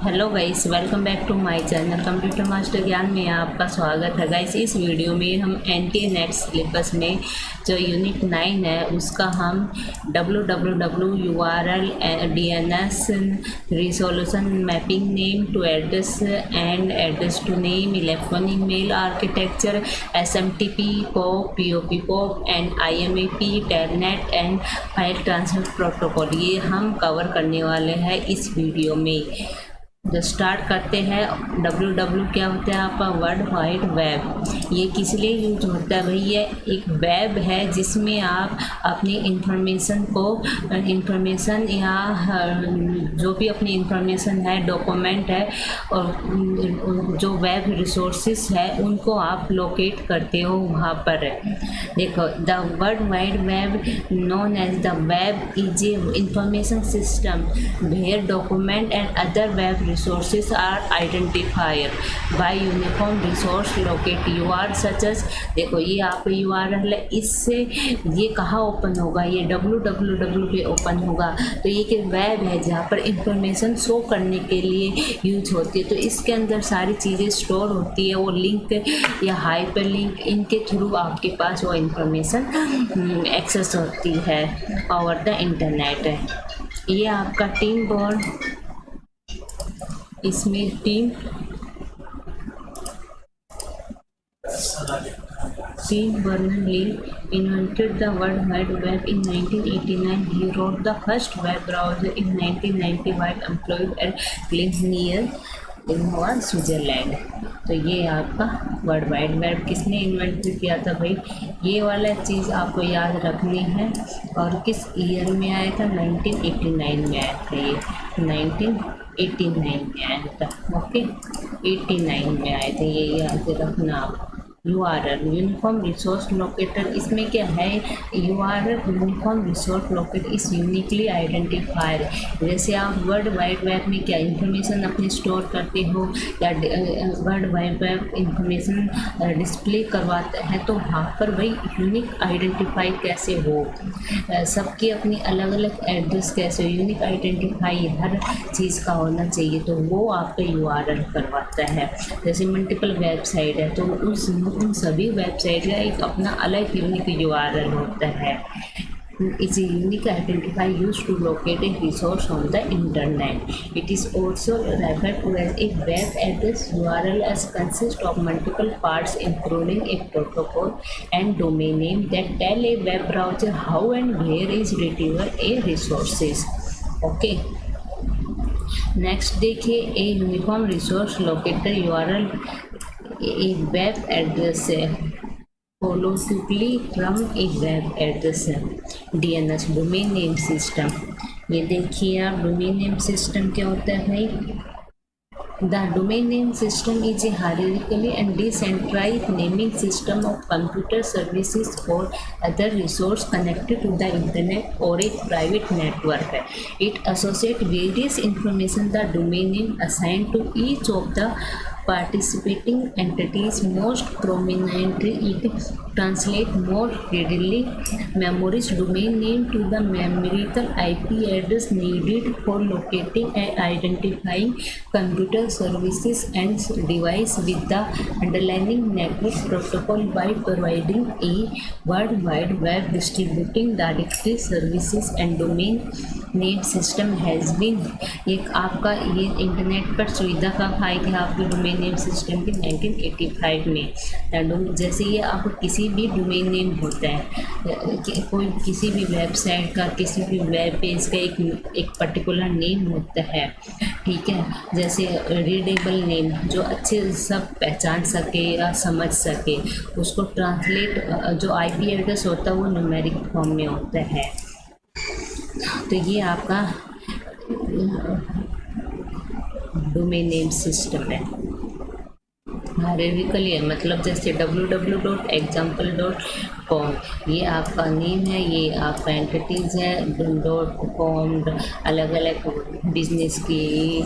Hello guys, welcome back to my channel computer master Gyan में आपका स्वागत है। गाइस, इस वीडियो में हम एनटीए सिलेबस में जो यूनिट 9 है उसका हम www URL DNS resolution mapping name to address and address to name electronic mail architecture SMTP POP POP POP and IMAP telnet and file transfer protocol ये हम कवर करने वाले हैं इस वीडियो में। जो स्टार्ट करते हैं, www क्या होता है आपका वर्ल्ड वाइड वेब। ये किस लिए यूज होता है भाई? ये एक वेब है जिसमें आप अपनी इंफॉर्मेशन या जो भी अपनी इंफॉर्मेशन है, डॉक्यूमेंट है और जो वेब रिसोर्सेस है उनको आप लोकेट करते हो वहाँ पर। देखो, the world wide web known as the web is a information system where document and other web resources are identified by uniform resource locate URL such as। देखो, ये आपका URL है, इससे ये कहाँ ओपन होगा? ये www पे ओपन होगा। तो ये एक वेब है जहाँ पर इंफॉर्मेशन शो करने के लिए यूज होती है। तो इसके अंदर सारी चीज़ें स्टोर होती है, वो लिंक या हाइपर लिंक इनके थ्रू आपके पास वो इंफॉर्मेशन एक्सेस होती है ओवर द इंटरनेट। ये आपका टीम बोर्ड, इसमें team Berners-Lee invented the World Wide Web in 1989. He wrote the first web browser in 1995 employed at Clean Switzerland. तो ये आपका वर्ल्ड वाइड वेब किसने इन्वेंट किया था भाई? ये वाला चीज़ आपको याद रखनी है। और किस ईयर में आया था? 1989 में आया था। ये 1989 में आया था। ओके, 89 में आए थे, ये याद रखना आप। URL यूनिफॉर्म रिसोर्स लोकेटर, इसमें क्या है? URL यूनिफॉर्म रिसोर्स लोकेटर इस यूनिकली आइडेंटिफायर। जैसे आप वर्ल्ड वाइड वेब में क्या इंफॉर्मेशन अपनी स्टोर करते हो या world wide web information display करवाता है, तो वहाँ पर भाई यूनिक आइडेंटिफाई कैसे हो, सबकी अपनी अलग अलग एड्रेस कैसे हो, यूनिक आइडेंटिफाई हर चीज़ का होना चाहिए। तो वो आपका URL करवाता है। जैसे मल्टीपल वेबसाइट है तो उन सभी वेबसाइट का एक अपना अलग यूनिक URL होता है। It's a unique identifier used to locate a resource on the internet. It is also referred to as a web address. URL as consists of multiple parts including a protocol and domain name that tell a web browser how and where is retrieved a resources. Okay. Next देखिए, a uniform resource locator URL एक web address है, होलोटिकली from एक web address है। DNS domain name system, ये देखिए आप, domain name system क्या होता है भाई? The domain name system is a hierarchically and decentralized naming system of computer services or other resource connected to the internet or a private network. It associates various information the domain name assigned to each of the participating entities. Most prominently, it translates more readily memories domain name to the numerical IP address needed for locating and identifying computer services and device with the underlying network protocol by providing a world wide web distributing directory services and domain name system has been। एक आपका ये internet पर सुविधा कब आई थी आपकी domain name system की? 1985 में। जैसे ये आपको किसी भी डोमेन नेम होता है, कोई किसी भी वेबसाइट का, किसी भी वेब पेज का एक पर्टिकुलर नेम होता है, ठीक है? जैसे रीडेबल नेम जो अच्छे सब पहचान सके या समझ सके, उसको ट्रांसलेट जो IP एड्रेस होता है वो न्यूमेरिक फॉर्म में होता है। तो ये आपका डोमेन नेम सिस्टम है, हायरार्किकल है। मतलब जैसे www.example कॉम, ये आपका नेम है, ये आपका एंटिटीज़ है, डॉट कॉम, अलग अलग बिजनेस की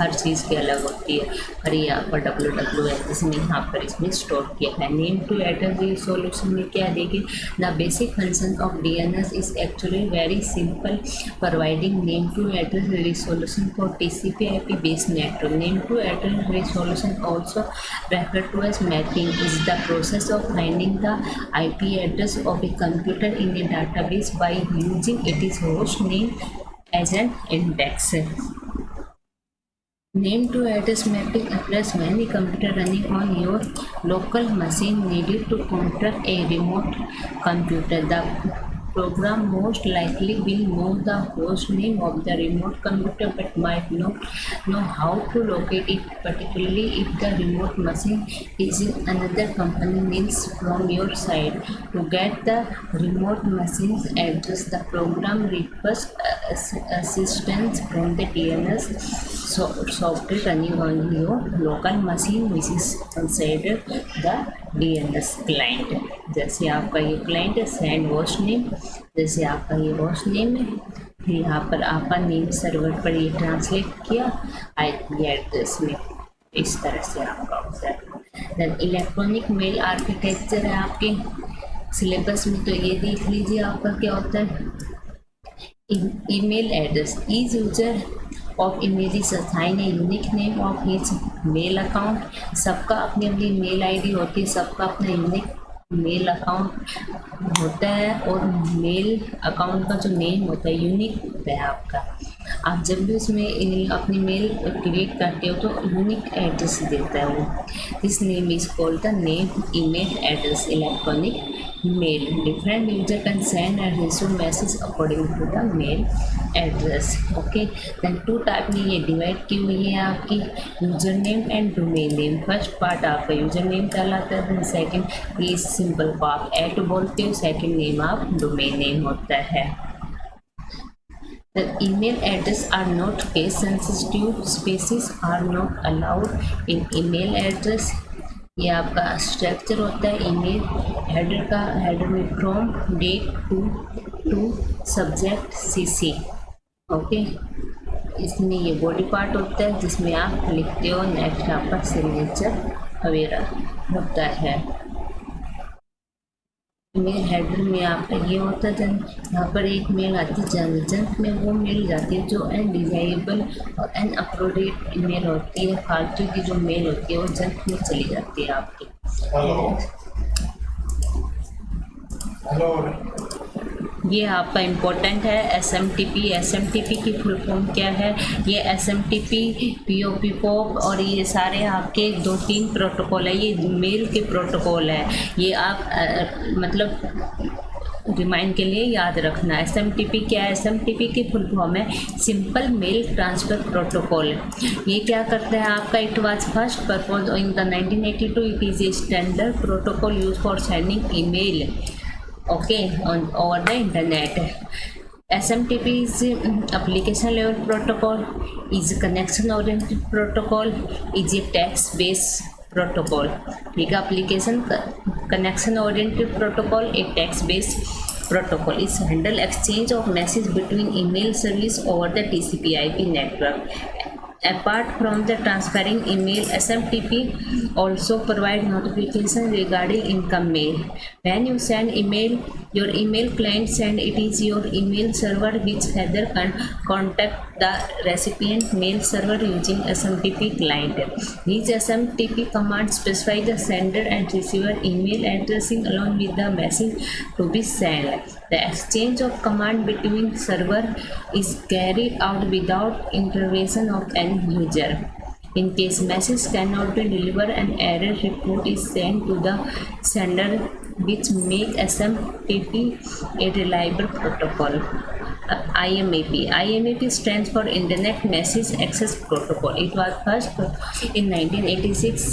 हर चीज़ की अलग होती है, और ये आपका डब्ल्यू है जिसमें यहाँ पर इसमें स्टोर किया है। नेम टू एड्रेस रिसोल्यूशन में क्या देखिए, the basic function of DNS is actually very simple, providing name to address resolution for TCP/IP based network. Name to address resolution also referred to as mapping is the process of finding the IP address of a computer in a database by using its host name as an index. Name to address mapping applies when a computer running on your local machine needed to contact a remote computer. The program most likely will know the host name of the remote computer but might not know how to locate it, particularly if the remote machine is in another company needs from your side. To get the remote machine's address, the program requests assistance from the DNS software running on your local machine, which is considered the DNS client. जैसे आपका ये client है send host name, जैसे आपका ये host name है, फिर यहाँ पर आपका नेम सर्वर पर ये ट्रांसलेट किया IP एड्रेस में, इस तरह से आपका होता है। देन इलेक्ट्रॉनिक मेल आर्किटेक्चर है आपके सिलेबस में, तो ये देख लीजिए आपका क्या होता है। Email address is user of images assign a unique name of his mail account। सबका अपनी अपनी मेल ID होती है, सबका अपना यूनिक मेल अकाउंट होता है, और मेल अकाउंट का जो नेम होता है यूनिक होता है आपका। आप जब भी उसमें अपनी मेल क्रिएट करते हो तो यूनिक एड्रेस देता है वो। This name is called the name email address electronic mail. Different user can send and receive message according to the mail address. Okay, then two type में ये डिवाइड की हुई है आपकी, user name and domain name. First part आपका user name कहलाता है, then second is simple को आप एट बोलते हो, सेकंड नेम आप डोमेन नेम होता है। The email address are not case sensitive, spaces are not allowed in email address। ये आपका स्ट्रक्चर होता है ईमेल हेडर का, हेडर में from date to subject CC। Okay, इसमें ये बॉडी पार्ट होता है जिसमें आप लिखते हो, नेक्स्ट आपका सिग्नेचर वगैरह होता है। मेल हेडर में आपका ये होता है, जन यहाँ पर एक मेल आती है जंक में, वो मेल जाती है जो अनडिजायरेबल और अनअप्रोप्रिएट मेल होती है, फालतू की जो मेल होती है वो जंक में चली जाती है आपकी। ये आपका इम्पोर्टेंट है SMTP की फुल फॉर्म क्या है, ये SMTP POP POP और ये सारे आपके 2-3 प्रोटोकॉल है, ये मेल के प्रोटोकॉल है, ये आप मतलब रिमाइंड के लिए याद रखना। SMTP क्या है, SMTP की फुल फॉर्म है सिंपल मेल ट्रांसफ़र प्रोटोकॉल। ये क्या करता है आपका, it was first propose in the 1982, it is a standard protocol use for sending email on over the internet। SMTP is application level protocol, is connection oriented protocol, is a text based protocol। ठीक है, application connection oriented protocol a text based protocol is handle exchange of message between email service over the TCP/IP network। Apart from the transferring email, SMTP also provide notification regarding income mail। When you send email, your email client send it is your email server which further contact the recipient mail server using SMTP client। These SMTP commands specify the sender and receiver email addressing along with the message to be sent। The exchange of command between server is carried out without intervention of any user। In case message cannot be delivered, an error report is sent to the sender, which make SMTP a reliable protocol। IMAP stands for Internet Message Access Protocol। It was first in 1986।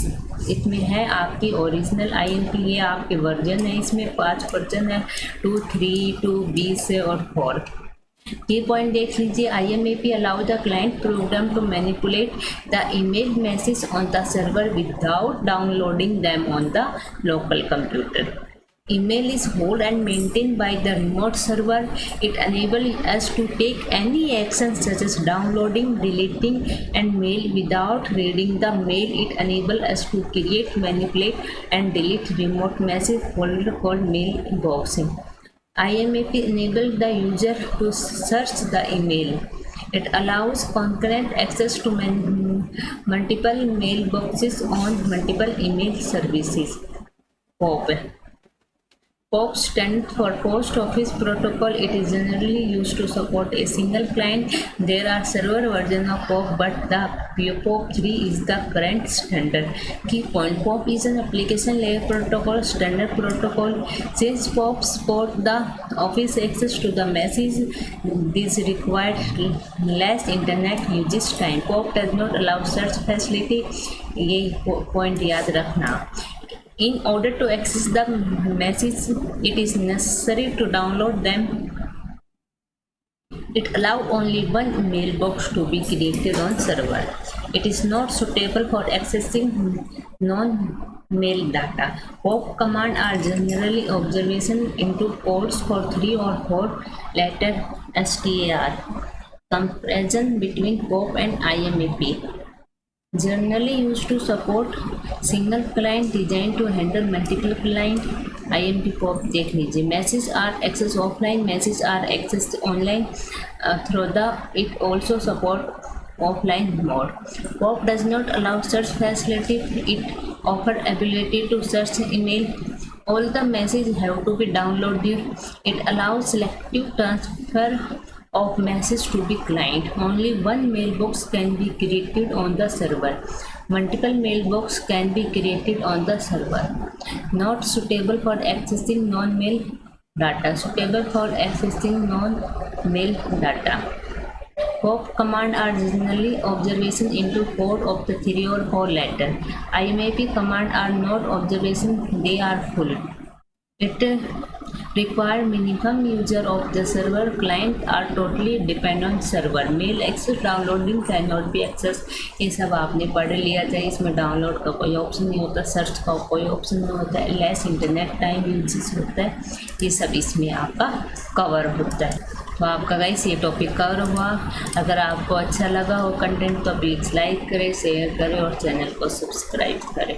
इसमें है आपकी original IMP, ये आपके version है, इसमें 5 version है, 2, 3, 2, 20 और 4। ये पॉइंट देख लीजिए, IMAP allow the client program to manipulate the email message on the server without downloading them on the local computer। Email is held and maintained by the remote server. It enables us to take any action such as downloading, deleting and mail without reading the mail. It enables us to create, manipulate and delete remote message folder called mailboxing. IMAP enables the user to search the email. It allows concurrent access to multiple mailboxes on multiple email services. POP. POP stands for Post Office Protocol. It is generally used to support a single client. There are several versions of POP, but the POP 3 is the current standard. Key point: POP is an application layer protocol, standard protocol. Since POP supports the Office access to the message, this requires less internet usage time. POP does not allow search facility. ये point याद रखना. In order to access the message, it is necessary to download them. It allows only one mailbox to be created on server. It is not suitable for accessing non-mail data. POP commands are generally observation into codes for 3 or 4 letter STR. Comparison between POP and IMAP. Generally used to support single client designed to handle multiple client. IMP POP देख लीजिए. Messages are accessed offline, messages are accessed online through the. It also support offline mode. POP does not allow search facility. It offers ability to search email. All the messages have to be downloaded. It allows selective transfer of message to the client. Only one mailbox can be created on the server. Multiple mailbox can be created on the server. Not suitable for accessing non-mail data. Suitable for accessing non-mail data. POP commands are generally observation into code of the 3 or 4 letter. IMAP commands are not observation, they are full. It require minimum user of the server. Client are totally depend on server. Mail access downloading cannot be accessed. ये सब आपने पढ़ लिया जाए. इसमें download का कोई option नहीं होता, सर्च का कोई ऑप्शन नहीं होता है, लेस इंटरनेट टाइम यूजेस होता है. ये सब इसमें आपका कवर होता है. तो आपका गाइस ये टॉपिक कवर हुआ. अगर आपको अच्छा लगा हो कंटेंट तो प्लीज़ लाइक करें, शेयर करें और चैनल को सब्सक्राइब करें.